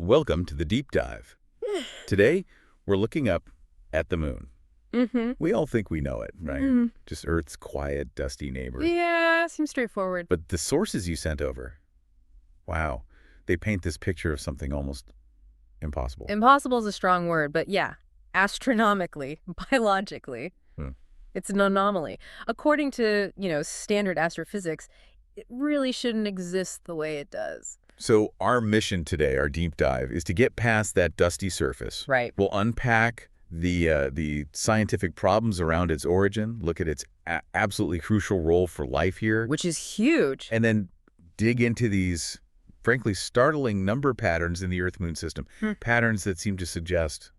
Welcome to the deep dive. Today, we're looking up at the moon. We all think we know it, right? Just Earth's quiet, dusty neighbor. Yeah, seems straightforward. But the sources you sent over, wow, they paint this picture of something almost impossible. Impossible is a strong word, but yeah, astronomically, biologically, it's an anomaly. According to, standard astrophysics, it really shouldn't exist the way it does. So our mission today, our deep dive, is to get past that dusty surface. Right. We'll unpack the scientific problems around its origin, look at its absolutely crucial role for life here. Which is huge. And then dig into these, frankly, startling number patterns in the Earth-Moon system, patterns that seem to suggest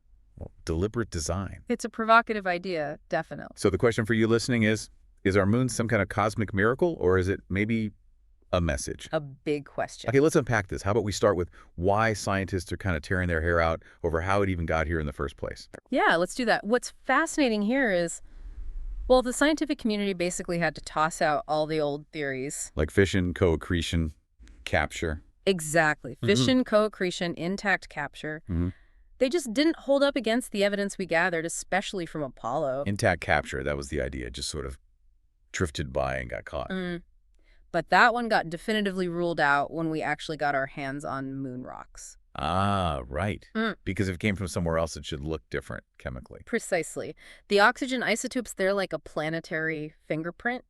deliberate design. It's a provocative idea, definitely. So the question for you listening is our moon some kind of cosmic miracle, or is it maybe a message? A big question. Okay, let's unpack this. How about we start with why scientists are kind of tearing their hair out over how it even got here in the first place? Yeah, let's do that. What's fascinating here is, well, the scientific community basically had to toss out all the old theories. Like fission, co-accretion, capture. Exactly. Fission, co-accretion, intact capture. They just didn't hold up against the evidence we gathered, especially from Apollo. Intact capture, that was the idea, just sort of drifted by and got caught. But that one got definitively ruled out when we actually got our hands on moon rocks. Ah, right. Because if it came from somewhere else, it should look different chemically. Precisely. The oxygen isotopes, they're like a planetary fingerprint,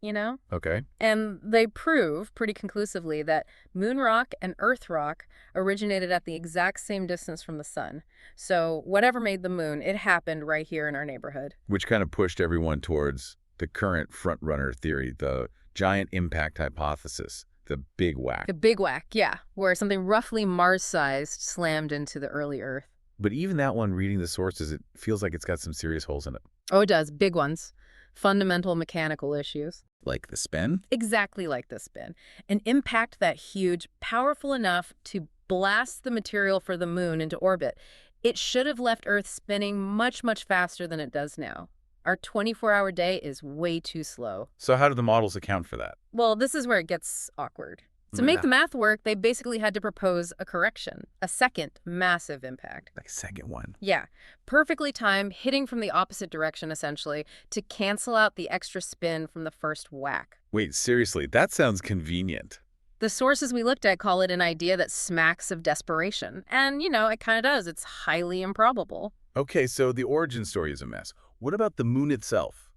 Okay. And they prove pretty conclusively that moon rock and Earth rock originated at the exact same distance from the sun. So whatever made the moon, it happened right here in our neighborhood. Which kind of pushed everyone towards the current frontrunner theory, the giant impact hypothesis, the big whack. The big whack, yeah, where something roughly Mars-sized slammed into the early Earth. But even that one, reading the sources, it feels like it's got some serious holes in it. Oh, it does. Big ones. Fundamental mechanical issues. Like the spin? Exactly like the spin. An impact that huge, powerful enough to blast the material for the moon into orbit. It should have left Earth spinning much, much faster than it does now. Our 24-hour day is way too slow. So how do the models account for that? Well, this is where it gets awkward. To make the math work, they basically had to propose a correction, a second massive impact. Like second one. Yeah, perfectly timed, hitting from the opposite direction, essentially, to cancel out the extra spin from the first whack. Wait, seriously, that sounds convenient. The sources we looked at call it an idea that smacks of desperation. And, it kind of does. It's highly improbable. Okay, so the origin story is a mess. What about the moon itself?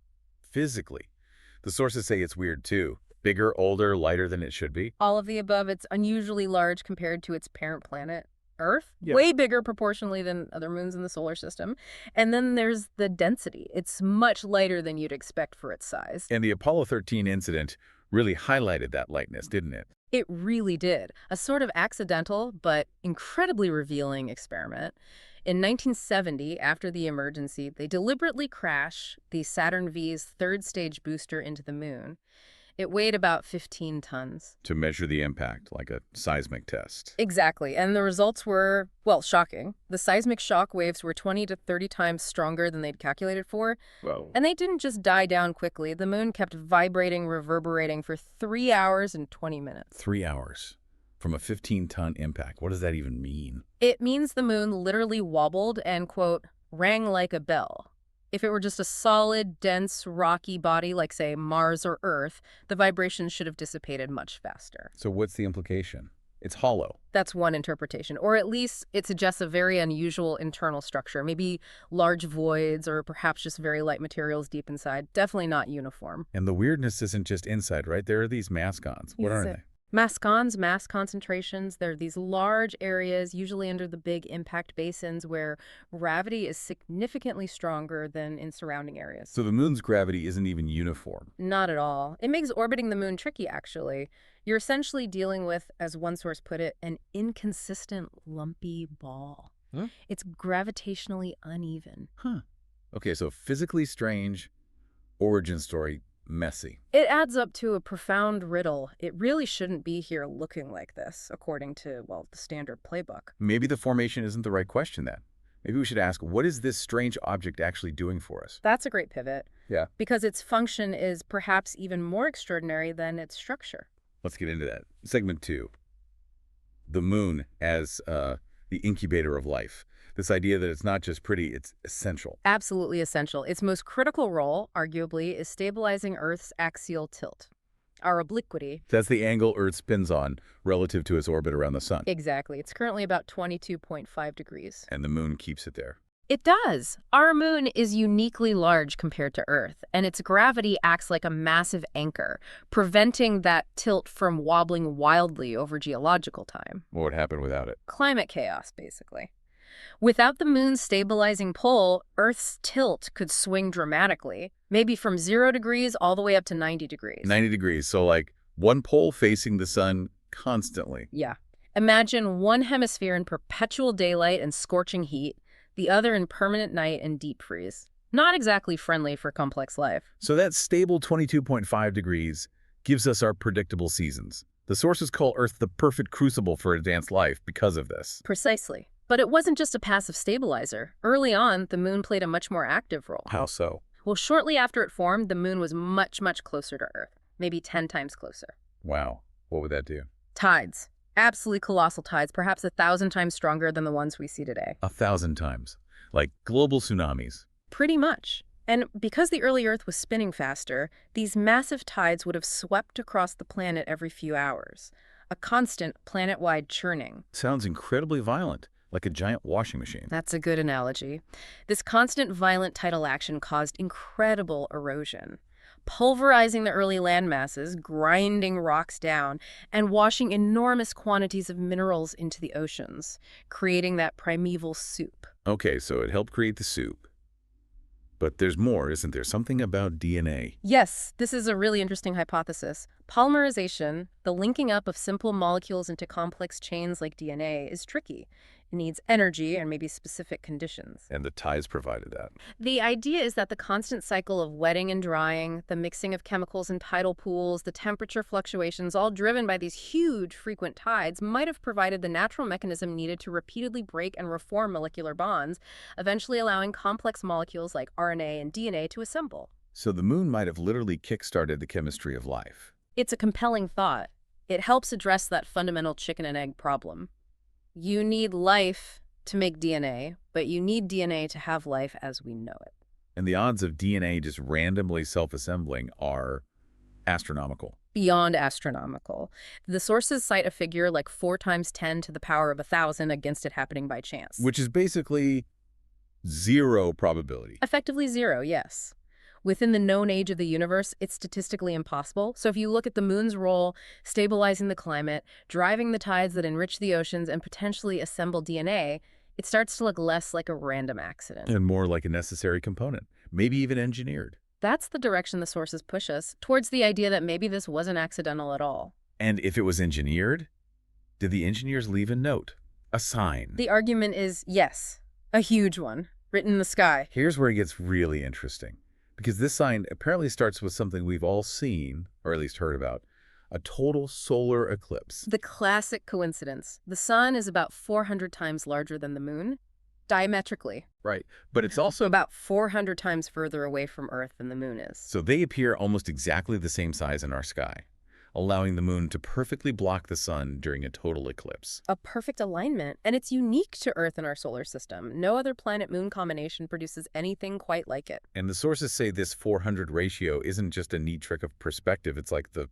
Physically. The sources say it's weird too. Bigger, older, lighter than it should be. All of the above. It's unusually large compared to its parent planet, Earth. Yeah. Way bigger proportionally than other moons in the solar system. And then there's the density. It's much lighter than you'd expect for its size. And the Apollo 13 incident really highlighted that lightness, didn't it? It really did. A sort of accidental but incredibly revealing experiment. In 1970, after the emergency, they deliberately crashed the Saturn V's third-stage booster into the moon. It weighed about 15 tons. To measure the impact, like a seismic test. Exactly, and the results were, well, shocking. The seismic shock waves were 20 to 30 times stronger than they'd calculated for. Whoa. And they didn't just die down quickly. The moon kept vibrating, reverberating for 3 hours and 20 minutes. 3 hours. From a 15-ton impact. What does that even mean? It means the moon literally wobbled and, quote, rang like a bell. If it were just a solid, dense, rocky body like, say, Mars or Earth, the vibrations should have dissipated much faster. So what's the implication? It's hollow. That's one interpretation. Or at least it suggests a very unusual internal structure, maybe large voids or perhaps just very light materials deep inside. Definitely not uniform. And the weirdness isn't just inside, right? There are these mascons. What are they? Mascons, mass concentrations, they're these large areas, usually under the big impact basins, where gravity is significantly stronger than in surrounding areas. So the moon's gravity isn't even uniform. Not at all. It makes orbiting the moon tricky, actually. You're essentially dealing with, as one source put it, an inconsistent, lumpy ball. Huh? It's gravitationally uneven. Okay, so physically strange, origin story, messy. It adds up to a profound riddle. It really shouldn't be here looking like this, according to, well, the standard playbook. Maybe the formation isn't the right question then. Maybe we should ask, what is this strange object actually doing for us? That's a great pivot. Yeah. Because its function is perhaps even more extraordinary than its structure. Let's get into that. Segment 2. The moon as the incubator of life. This idea that it's not just pretty, it's essential. Absolutely essential. Its most critical role, arguably, is stabilizing Earth's axial tilt. Our obliquity. That's the angle Earth spins on relative to its orbit around the sun. Exactly. It's currently about 22.5 degrees. And the moon keeps it there. It does. Our moon is uniquely large compared to Earth, and its gravity acts like a massive anchor, preventing that tilt from wobbling wildly over geological time. What would happen without it? Climate chaos, basically. Without the moon's stabilizing pull, Earth's tilt could swing dramatically, maybe from 0 degrees all the way up to 90 degrees. 90 degrees, so like one pole facing the sun constantly. Yeah. Imagine one hemisphere in perpetual daylight and scorching heat, the other in permanent night and deep freeze. Not exactly friendly for complex life. So that stable 22.5 degrees gives us our predictable seasons. The sources call Earth the perfect crucible for advanced life because of this. Precisely. But it wasn't just a passive stabilizer. Early on, the moon played a much more active role. How so? Well, shortly after it formed, the moon was much, much closer to Earth. Maybe 10 times closer. Wow. What would that do? Tides. Absolutely colossal tides, perhaps 1,000 times stronger than the ones we see today. 1,000 times. Like global tsunamis. Pretty much. And because the early Earth was spinning faster, these massive tides would have swept across the planet every few hours. A constant planet-wide churning. Sounds incredibly violent. Like a giant washing machine. That's a good analogy. This constant violent tidal action caused incredible erosion, pulverizing the early land masses, grinding rocks down, and washing enormous quantities of minerals into the oceans, creating that primeval soup. Okay, so it helped create the soup. But there's more, isn't there? Something about DNA. Yes, this is a really interesting hypothesis. Polymerization, the linking up of simple molecules into complex chains like DNA, is tricky. It needs energy and maybe specific conditions. And the tides provided that. The idea is that the constant cycle of wetting and drying, the mixing of chemicals in tidal pools, the temperature fluctuations, all driven by these huge frequent tides, might have provided the natural mechanism needed to repeatedly break and reform molecular bonds, eventually allowing complex molecules like RNA and DNA to assemble. So the moon might have literally kick-started the chemistry of life. It's a compelling thought. It helps address that fundamental chicken and egg problem. You need life to make DNA, but you need DNA to have life as we know it. And the odds of DNA just randomly self-assembling are astronomical. Beyond astronomical. The sources cite a figure like 4 times 10 to the power of 1,000 against it happening by chance. Which is basically 0 probability. Effectively 0, yes. Within the known age of the universe, it's statistically impossible. So if you look at the moon's role, stabilizing the climate, driving the tides that enrich the oceans, and potentially assemble DNA, it starts to look less like a random accident. And more like a necessary component, maybe even engineered. That's the direction the sources push us, towards the idea that maybe this wasn't accidental at all. And if it was engineered, did the engineers leave a note, a sign? The argument is yes, a huge one, written in the sky. Here's where it gets really interesting. Because this sign apparently starts with something we've all seen, or at least heard about, a total solar eclipse. The classic coincidence. The sun is about 400 times larger than the moon, diametrically. Right, but it's also About 400 times further away from Earth than the moon is. So they appear almost exactly the same size in our sky, allowing the moon to perfectly block the sun during a total eclipse. A perfect alignment, and it's unique to Earth in our solar system. No other planet-moon combination produces anything quite like it. And the sources say this 400 ratio isn't just a neat trick of perspective, it's like the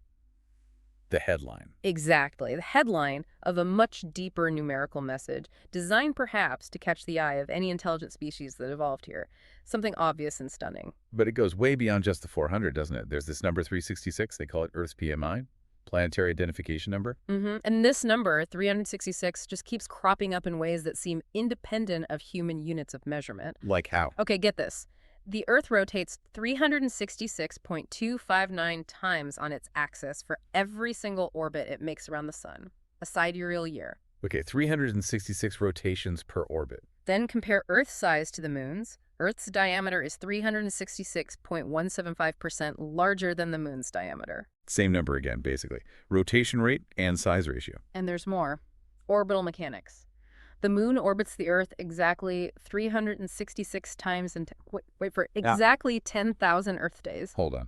headline. Exactly, the headline of a much deeper numerical message, designed perhaps to catch the eye of any intelligent species that evolved here. Something obvious and stunning. But it goes way beyond just the 400, doesn't it? There's this number 366, they call it Earth's PMI, Planetary Identification Number. And this number, 366, just keeps cropping up in ways that seem independent of human units of measurement. Like how? Okay, get this. The Earth rotates 366.259 times on its axis for every single orbit it makes around the sun, a sidereal year. Okay, 366 rotations per orbit. Then compare Earth's size to the moon's. Earth's diameter is 366.175% larger than the moon's diameter. Same number again, basically. Rotation rate and size ratio. And there's more. Orbital mechanics. The moon orbits the Earth exactly 366 times and exactly 10,000 Earth days. Hold on.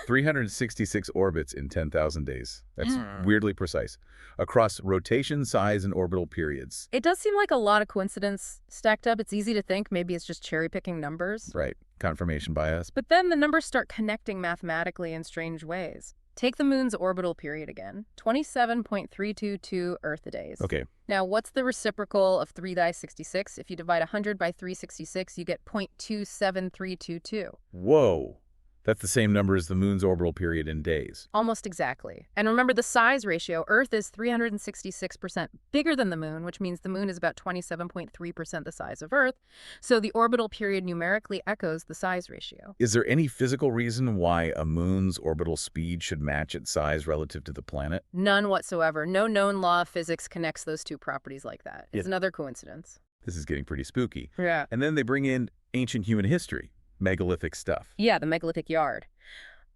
366 orbits in 10,000 days. That's weirdly precise. Across rotation, size, and orbital periods. It does seem like a lot of coincidence stacked up. It's easy to think maybe it's just cherry-picking numbers. Right. Confirmation bias. But then the numbers start connecting mathematically in strange ways. Take the moon's orbital period again, 27.322 Earth days. Okay. Now, what's the reciprocal of 3×66? If you divide 100 by 366, you get 0.27322. Whoa. That's the same number as the moon's orbital period in days. Almost exactly. And remember the size ratio. Earth is 366% bigger than the moon, which means the moon is about 27.3% the size of Earth. So the orbital period numerically echoes the size ratio. Is there any physical reason why a moon's orbital speed should match its size relative to the planet? None whatsoever. No known law of physics connects those two properties like that. It's another coincidence. This is getting pretty spooky. Yeah. And then they bring in ancient human history. Megalithic stuff. Yeah, the Megalithic Yard.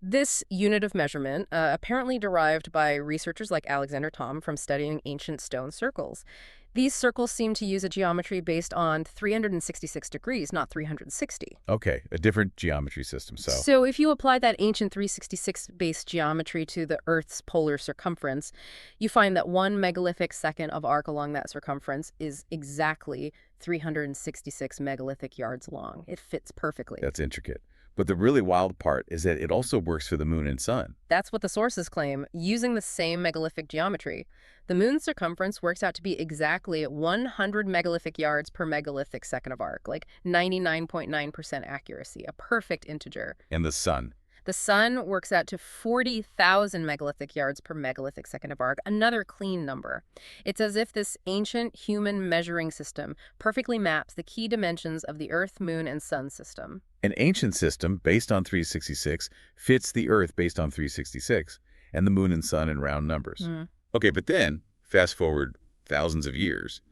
This unit of measurement, apparently derived by researchers like Alexander Thom from studying ancient stone circles. These circles seem to use a geometry based on 366 degrees, not 360. Okay, a different geometry system, so. So if you apply that ancient 366-based geometry to the Earth's polar circumference, you find that 1 megalithic second of arc along that circumference is exactly 366 megalithic yards long. It fits perfectly. That's intricate. But the really wild part is that it also works for the moon and sun. That's what the sources claim, using the same megalithic geometry. The moon's circumference works out to be exactly at 100 megalithic yards per megalithic second of arc, like 99.9% accuracy, a perfect integer. And the sun. The sun works out to 40,000 megalithic yards per megalithic second of arc, another clean number. It's as if this ancient human measuring system perfectly maps the key dimensions of the Earth, Moon, and Sun system. An ancient system based on 366 fits the Earth based on 366, and the moon and sun in round numbers. Okay, but then, fast forward thousands of years,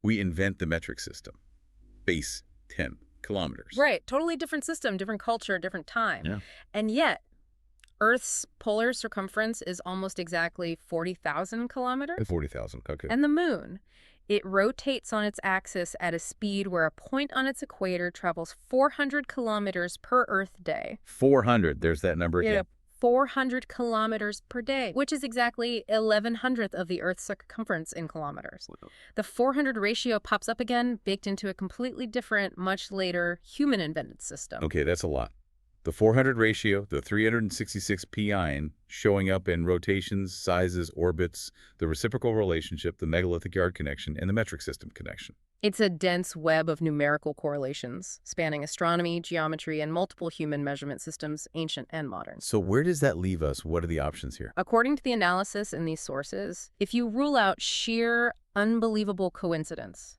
we invent the metric system. Base 10 kilometers. Right, totally different system, different culture, different time. Yeah. And yet, Earth's polar circumference is almost exactly 40,000 kilometers. 40,000, okay. And the moon, it rotates on its axis at a speed where a point on its equator travels 400 kilometers per Earth day. 400, there's that number again. 400 kilometers per day, which is exactly 1,100th of the Earth's circumference in kilometers. Wow. The 400 ratio pops up again, baked into a completely different, much later, human-invented system. Okay, that's a lot. The 400 ratio, the 366 pi showing up in rotations, sizes, orbits, the reciprocal relationship, the megalithic yard connection, and the metric system connection. It's a dense web of numerical correlations, spanning astronomy, geometry, and multiple human measurement systems, ancient and modern. So where does that leave us? What are the options here? According to the analysis in these sources, if you rule out sheer, unbelievable coincidence,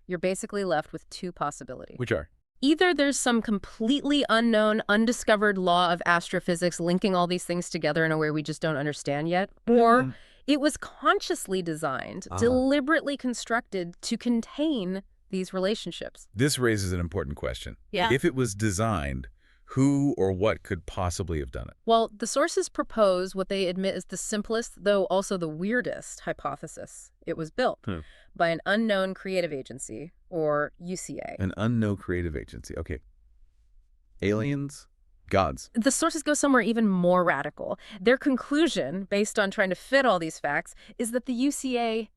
you're basically left with two possibilities. Which are? Either there's some completely unknown, undiscovered law of astrophysics linking all these things together in a way we just don't understand yet, or it was consciously designed, deliberately constructed to contain these relationships. This raises an important question. Yeah. If it was designed, who or what could possibly have done it? Well, the sources propose what they admit is the simplest, though also the weirdest, hypothesis. It was built by an unknown creative agency, or UCA. An unknown creative agency. Okay. Aliens? Gods? The sources go somewhere even more radical. Their conclusion, based on trying to fit all these facts, is that the UCA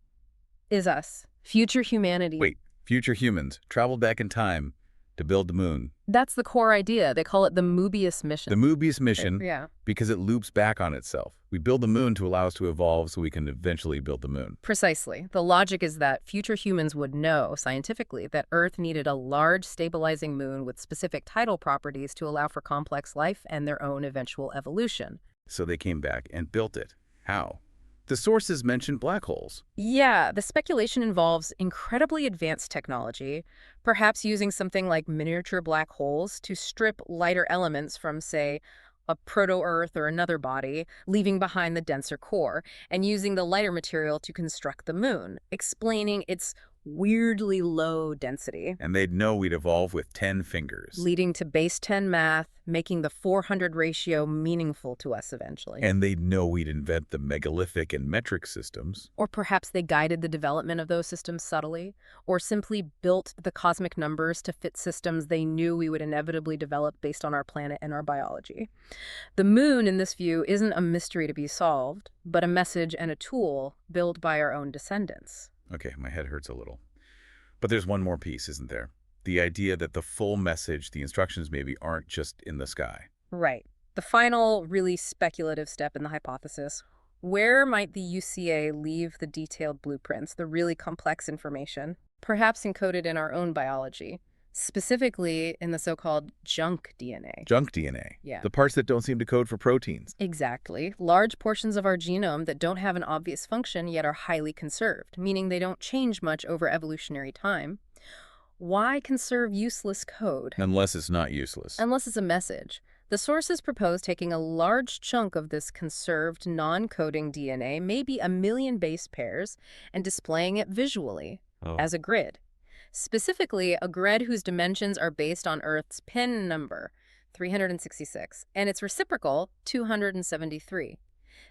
is us, future humanity. Wait, future humans traveled back in time to build the moon. That's the core idea. They call it the Mobius mission. The Mobius mission, Yeah. because it loops back on itself. We build the moon to allow us to evolve so we can eventually build the moon. Precisely. The logic is that future humans would know, scientifically, that Earth needed a large, stabilizing moon with specific tidal properties to allow for complex life and their own eventual evolution. So they came back and built it. How? The sources mention black holes. Yeah, the speculation involves incredibly advanced technology, perhaps using something like miniature black holes to strip lighter elements from, say, a proto-Earth or another body, leaving behind the denser core, and using the lighter material to construct the moon, explaining its weirdly low density, And they'd know we'd evolve with 10 fingers. leading to base 10 math, making the 400 ratio meaningful to us eventually. And they'd know we'd invent the megalithic and metric systems. Or perhaps they guided the development of those systems subtly, or simply built the cosmic numbers to fit systems they knew we would inevitably develop based on our planet and our biology. The moon, in this view, isn't a mystery to be solved, but a message and a tool built by our own descendants. Okay, my head hurts a little. But there's one more piece, isn't there? The idea that the full message, the instructions maybe, aren't just in the sky. Right. The final, really speculative step in the hypothesis. Where might the UCA leave the detailed blueprints, the really complex information, perhaps encoded in our own biology, specifically in the so-called junk DNA? Junk DNA. Yeah. The parts that don't seem to code for proteins. Exactly. Large portions of our genome that don't have an obvious function yet are highly conserved, meaning they don't change much over evolutionary time. Why conserve useless code? Unless it's not useless. Unless it's a message. The sources propose taking a large chunk of this conserved, non-coding DNA, maybe 1 million base pairs, and displaying it visually as a grid. Specifically, a grid whose dimensions are based on Earth's pin number, 366, and its reciprocal, 273.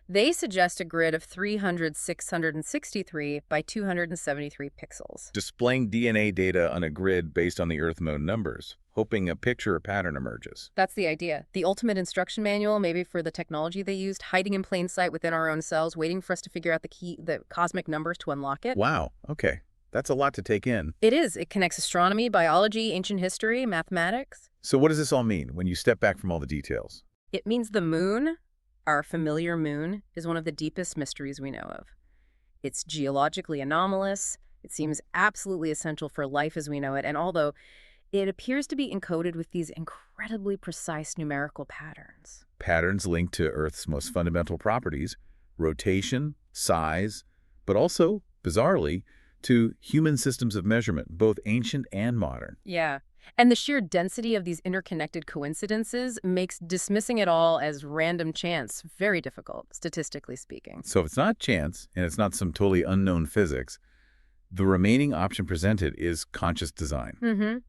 They suggest a grid of 663 by 273 pixels. Displaying DNA data on a grid based on the Earth mode numbers, hoping a picture or pattern emerges. That's the idea. The ultimate instruction manual, maybe for the technology they used, hiding in plain sight within our own cells, waiting for us to figure out the cosmic numbers to unlock it. Wow, okay. That's a lot to take in. It is. It connects astronomy, biology, ancient history, mathematics. So what does this all mean when you step back from all the details? It means the moon, our familiar moon, is one of the deepest mysteries we know of. It's geologically anomalous. It seems absolutely essential for life as we know it. And although it appears to be encoded with these incredibly precise numerical patterns. Patterns linked to Earth's most fundamental properties, rotation, size, but also, bizarrely, to human systems of measurement, both ancient and modern. Yeah. And the sheer density of these interconnected coincidences makes dismissing it all as random chance very difficult, statistically speaking. So if it's not chance, and it's not some totally unknown physics, the remaining option presented is conscious design.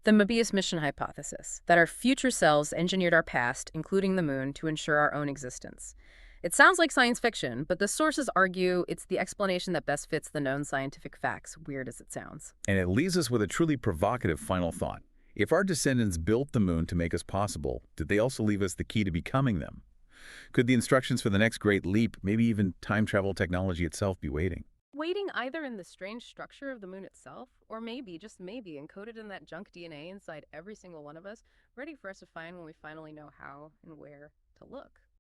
The Mobius mission hypothesis, that our future selves engineered our past, including the moon, to ensure our own existence. It sounds like science fiction, but the sources argue it's the explanation that best fits the known scientific facts, weird as it sounds. And it leaves us with a truly provocative final thought. If our descendants built the moon to make us possible, did they also leave us the key to becoming them? Could the instructions for the next great leap, maybe even time travel technology itself, be waiting? Waiting either in the strange structure of the moon itself, or maybe, just maybe, encoded in that junk DNA inside every single one of us, ready for us to find when we finally know how and where to look.